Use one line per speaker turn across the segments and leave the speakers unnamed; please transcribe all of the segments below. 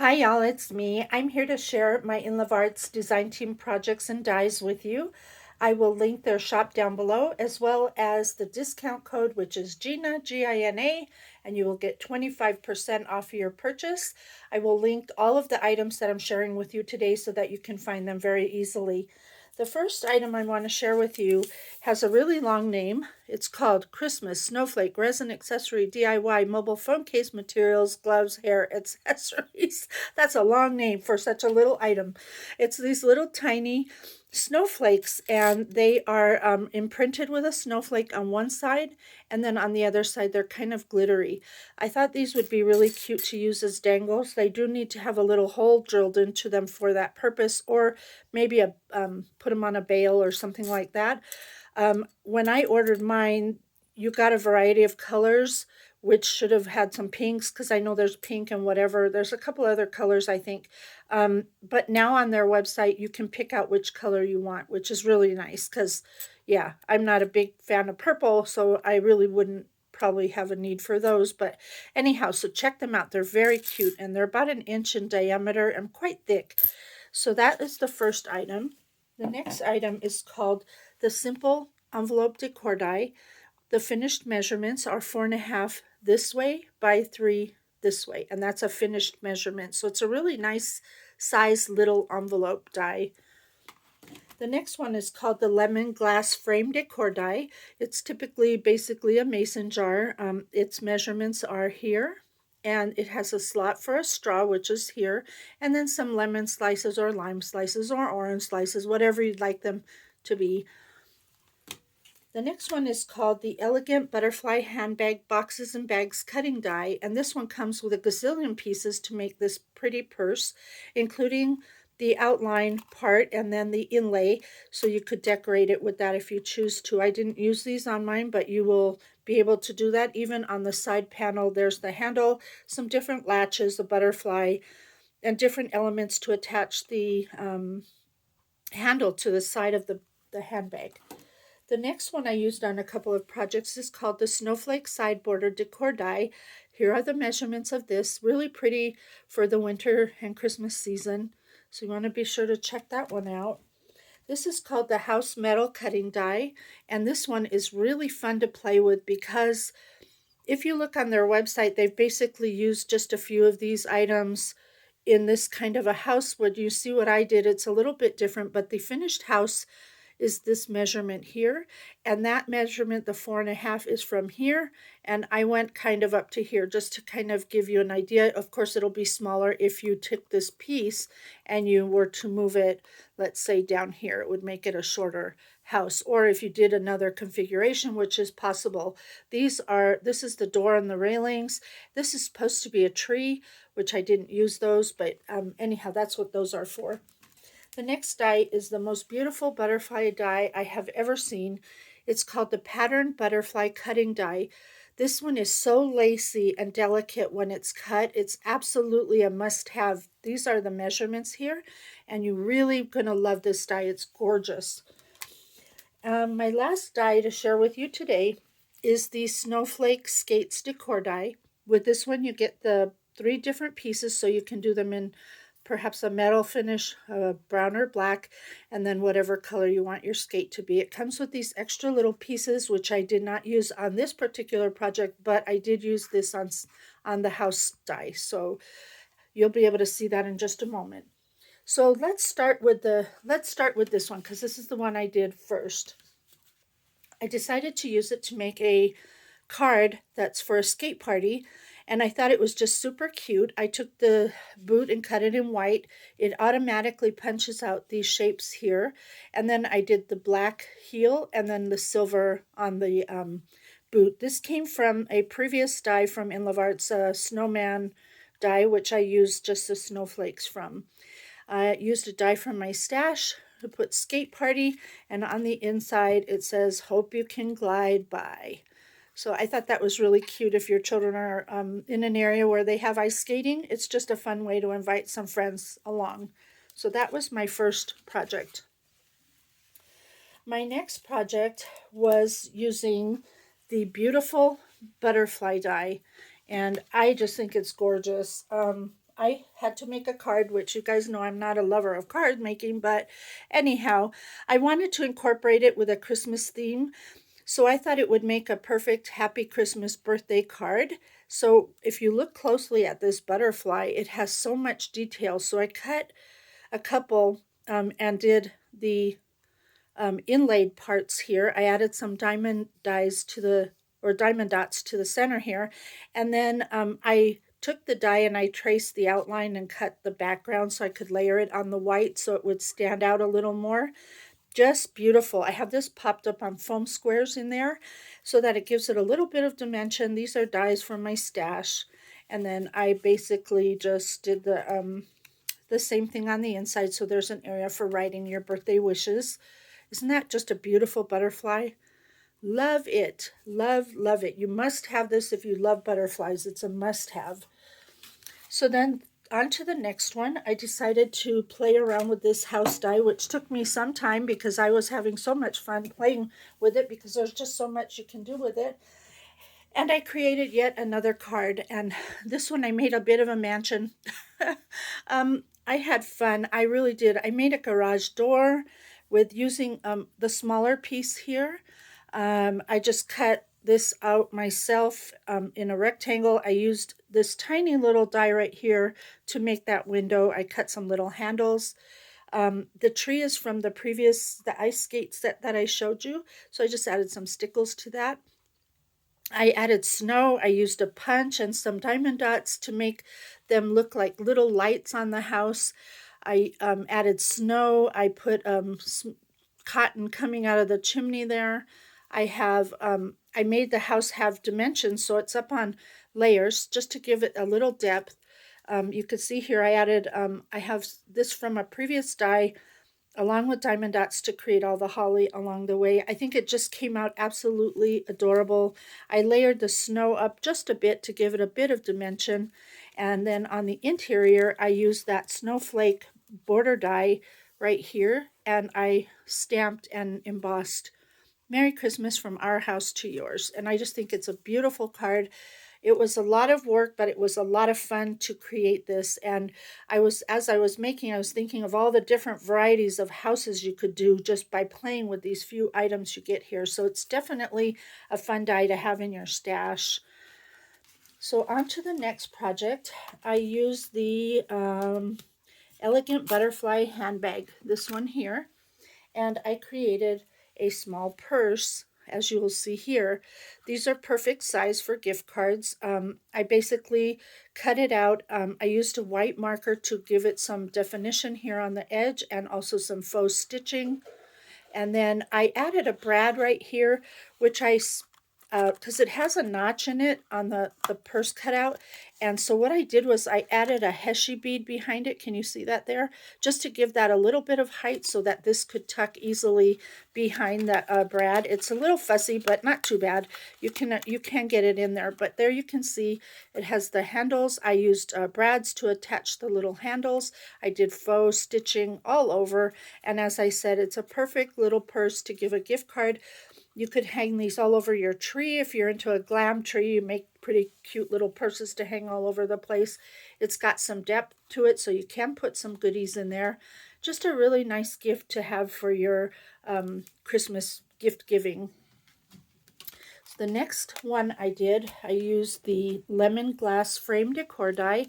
Hi y'all, it's me. I'm here to share my Inloveart's design team projects and dies with you. I will link their shop down below as well as the discount code, which is GINA, G-I-N-A, and you will get 25% off your purchase. I will link all of the items that I'm sharing with you today so that you can find them very easily. The first item I want to share with you has a really long name. It's called Christmas Snowflake Resin Accessory DIY Mobile Phone Case Materials, Gloves, Hair, Accessories. That's a long name for such a little item. It's these little tiny snowflakes, and they are imprinted with a snowflake on one side, and then on the other side they're kind of glittery. I thought these would be really cute to use as dangles. They do need to have a little hole drilled into them for that purpose, or maybe put them on a bale or something like that. When I ordered mine, you got a variety of colors, which should have had some pinks, because I know there's pink and whatever. There's a couple other colors, I think. But now on their website, you can pick out which color you want, which is really nice because, yeah, I'm not a big fan of purple, so I really wouldn't probably have a need for those. But anyhow, so check them out. They're very cute, and they're about 1 inch in diameter and quite thick. So that is the first item. The next item is called the Simple Envelope Decor Die. The finished measurements are 4.5 this way by 3 this way, and that's a finished measurement. So it's a really nice size little envelope die. The next one is called the Lemon Glass Frame Decor Die. It's typically basically a mason jar. Its measurements are here, and it has a slot for a straw, which is here, and then some lemon slices or lime slices or orange slices, whatever you'd like them to be. The next one is called the Elegant Butterfly Handbag Boxes and Bags Cutting Die, and this one comes with a gazillion pieces to make this pretty purse, including the outline part and then the inlay, so you could decorate it with that if you choose to. I didn't use these on mine, but you will be able to do that. Even on the side panel, there's the handle, some different latches, a butterfly, and different elements to attach the handle to the side of the handbag. The next one I used on a couple of projects is called the Snowflake Side Border Decor Die. Here are the measurements of this. Really pretty for the winter and Christmas season. So you want to be sure to check that one out. This is called the House Metal Cutting Die. And this one is really fun to play with because if you look on their website, they've basically used just a few of these items in this kind of a house. When you see what I did, it's a little bit different, but the finished house is this measurement here, and that measurement, the 4.5, is from here, and I went kind of up to here just to kind of give you an idea. Of course, it'll be smaller if you took this piece and you were to move it, let's say down here. It would make it a shorter house, or if you did another configuration, which is possible. This is the door and the railings. This is supposed to be a tree, which I didn't use those, but anyhow, that's what those are for. The next die is the most beautiful butterfly die I have ever seen. It's called the Pattern Butterfly Cutting Die. This one is so lacy and delicate when it's cut. It's absolutely a must-have. These are the measurements here, and you're really going to love this die. It's gorgeous. My last die to share with you today is the Snowflake Skates Decor Die. With this one, you get the 3 different pieces, so you can do them in perhaps a metal finish, brown or black, and then whatever color you want your skate to be. It comes with these extra little pieces, which I did not use on this particular project, but I did use this on the house die. So you'll be able to see that in just a moment. So let's start with this one, because this is the one I did first. I decided to use it to make a card that's for a skate party, and I thought it was just super cute. I took the boot and cut it in white. It automatically punches out these shapes here, and then I did the black heel and then the silver on the boot. This came from a previous die from Inloveart's snowman die, which I used just the snowflakes from. I used a die from my stash to put skate party, and on the inside it says, "Hope you can glide by." So I thought that was really cute if your children are in an area where they have ice skating. It's just a fun way to invite some friends along. So that was my first project. My next project was using the beautiful butterfly die, and I just think it's gorgeous. I had to make a card, which you guys know I'm not a lover of card making, but anyhow, I wanted to incorporate it with a Christmas theme. So I thought it would make a perfect Happy Christmas birthday card. So if you look closely at this butterfly, it has so much detail. So I cut a couple and did the inlaid parts here. I added some diamond dies to the, or diamond dots to the center here. And then I took the die and I traced the outline and cut the background so I could layer it on the white so it would stand out a little more. Just beautiful. I have this popped up on foam squares in there so that it gives it a little bit of dimension. These are dies from my stash. And then I basically just did the same thing on the inside, so there's an area for writing your birthday wishes. Isn't that just a beautiful butterfly? Love it. Love, love it. You must have this if you love butterflies. It's a must-have. So then on to the next one. I decided to play around with this house die, which took me some time because I was having so much fun playing with it because there's just so much you can do with it. And I created yet another card, and this one I made a bit of a mansion. I had fun. I really did. I made a garage door with using the smaller piece here. I just cut this out myself in a rectangle. I used this tiny little die right here to make that window. I cut some little handles. The tree is from the ice skate set that I showed you, so I just added some stickles to that. I added snow. I used a punch and some diamond dots to make them look like little lights on the house. I added snow. I put cotton coming out of the chimney there. I made the house have dimensions, so it's up on layers just to give it a little depth. You can see here I added, I have this from a previous die along with diamond dots to create all the holly along the way. I think it just came out absolutely adorable. I layered the snow up just a bit to give it a bit of dimension. And then on the interior, I used that snowflake border die right here, and I stamped and embossed Merry Christmas from our house to yours. And I just think it's a beautiful card. It was a lot of work, but it was a lot of fun to create this. And as I was making, I was thinking of all the different varieties of houses you could do just by playing with these few items you get here. So it's definitely a fun die to have in your stash. So on to the next project. I use the Elegant Butterfly handbag, this one here. And I created a small purse, as you will see here. These are perfect size for gift cards. I basically cut it out. I used a white marker to give it some definition here on the edge and also some faux stitching. And then I added a brad right here, which because it has a notch in it on the purse cutout. And so what I did was I added a heshy bead behind it. Can you see that there? Just to give that a little bit of height so that this could tuck easily behind that brad. It's a little fussy, but not too bad. You can get it in there. But there you can see it has the handles. I used brads to attach the little handles. I did faux stitching all over. And as I said, it's a perfect little purse to give a gift card. You could hang these all over your tree. If you're into a glam tree, you make pretty cute little purses to hang all over the place. It's got some depth to it, so you can put some goodies in there. Just a really nice gift to have for your Christmas gift giving. So the next one I used the lemon glass frame decor die.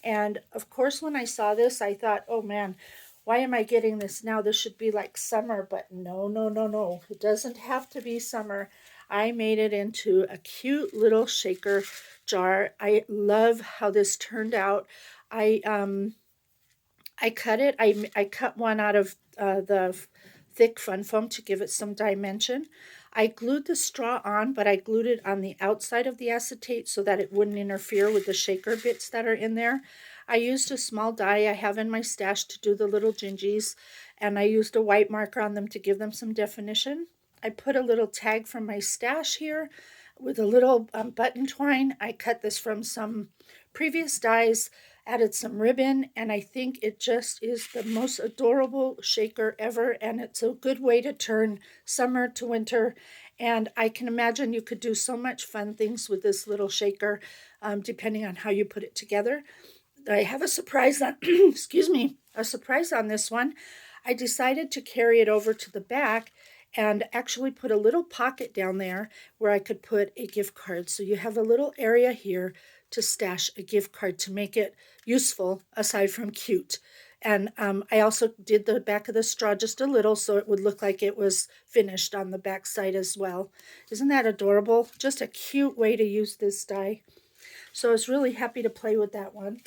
And of course, when I saw this, I thought, oh man, why am I getting this now? This should be like summer, but no, no, no, no. It doesn't have to be summer. I made it into a cute little shaker jar. I love how this turned out. I cut it. I cut one out of the thick fun foam to give it some dimension. I glued the straw on, but I glued it on the outside of the acetate so that it wouldn't interfere with the shaker bits that are in there. I used a small die I have in my stash to do the little gingies, and I used a white marker on them to give them some definition. I put a little tag from my stash here with a little button twine. I cut this from some previous dies, added some ribbon, and I think it just is the most adorable shaker ever, and it's a good way to turn summer to winter. And I can imagine you could do so much fun things with this little shaker, depending on how you put it together. I have a surprise on, excuse me, a surprise on this one. I decided to carry it over to the back and actually put a little pocket down there where I could put a gift card. So you have a little area here to stash a gift card to make it useful aside from cute. And I also did the back of the straw just a little so it would look like it was finished on the back side as well. Isn't that adorable? Just a cute way to use this die. So I was really happy to play with that one.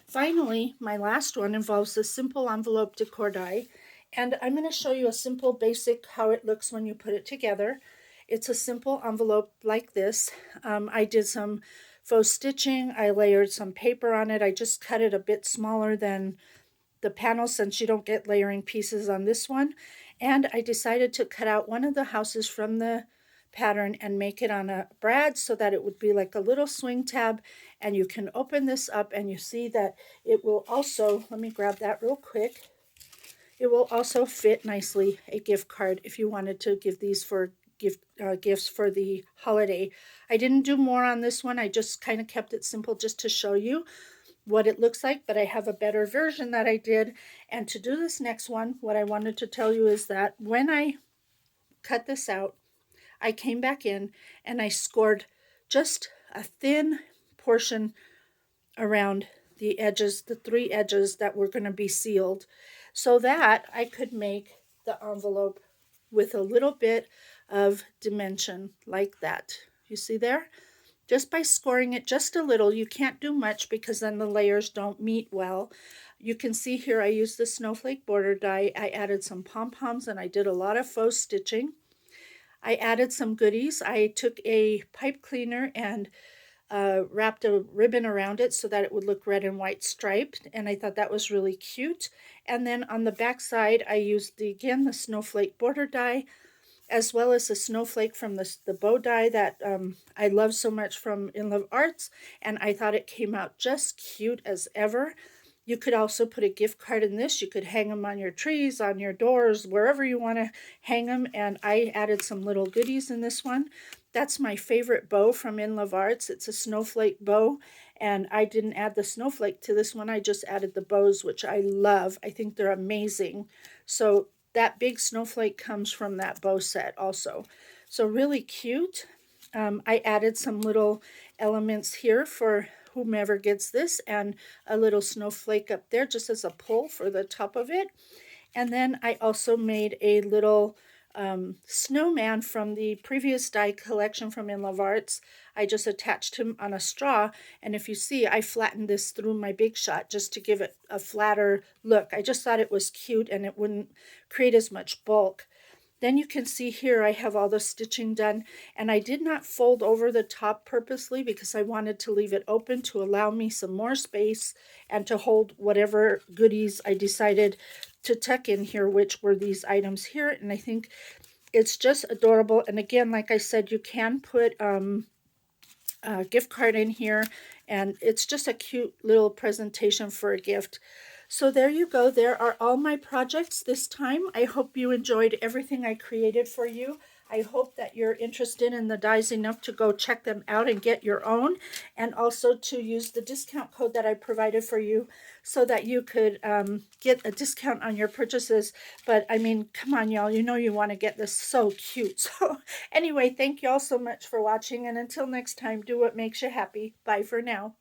Finally, my last one involves the simple envelope decor die. And I'm going to show you a simple basic how it looks when you put it together. It's a simple envelope like this. I did some faux stitching. I layered some paper on it. I just cut it a bit smaller than the panel since you don't get layering pieces on this one. And I decided to cut out one of the houses from the pattern and make it on a brad so that it would be like a little swing tab, and you can open this up and you see that it will also, let me grab that real quick, it will also fit nicely a gift card if you wanted to give these for gifts for the holiday. I didn't do more on this one. I just kind of kept it simple just to show you what it looks like, but I have a better version that I did. And to do this next one, what I wanted to tell you is that when I cut this out, I came back in and I scored just a thin portion around the edges, the 3 edges that were going to be sealed, so that I could make the envelope with a little bit of dimension like that. You see there? Just by scoring it just a little. You can't do much because then the layers don't meet well. You can see here I used the Snowflake border die. I added some pom-poms and I did a lot of faux stitching. I added some goodies. I took a pipe cleaner and wrapped a ribbon around it so that it would look red and white striped, and I thought that was really cute. And then on the back side, I used again the Snowflake border die, as well as the snowflake from the bow die that I love so much from Inlovearts, and I thought it came out just cute as ever. You could also put a gift card in this. You could hang them on your trees, on your doors, wherever you want to hang them. And I added some little goodies in this one. That's my favorite bow from Inlovearts. It's a snowflake bow. And I didn't add the snowflake to this one. I just added the bows, which I love. I think they're amazing. So that big snowflake comes from that bow set also. So really cute. I added some little elements here for whomever gets this, and a little snowflake up there just as a pull for the top of it. And then I also made a little snowman from the previous die collection from Inlovearts. I just attached him on a straw, and if you see, I flattened this through my Big Shot just to give it a flatter look. I just thought it was cute and it wouldn't create as much bulk. Then you can see here I have all the stitching done, and I did not fold over the top purposely because I wanted to leave it open to allow me some more space and to hold whatever goodies I decided to tuck in here, which were these items here. And I think it's just adorable. And again, like I said, you can put a gift card in here, and it's just a cute little presentation for a gift. So there you go. There are all my projects this time. I hope you enjoyed everything I created for you. I hope that you're interested in the dies enough to go check them out and get your own, and also to use the discount code that I provided for you so that you could get a discount on your purchases. But I mean, come on, y'all, you know you want to get this. So cute. So anyway, thank you all so much for watching, and until next time, do what makes you happy. Bye for now.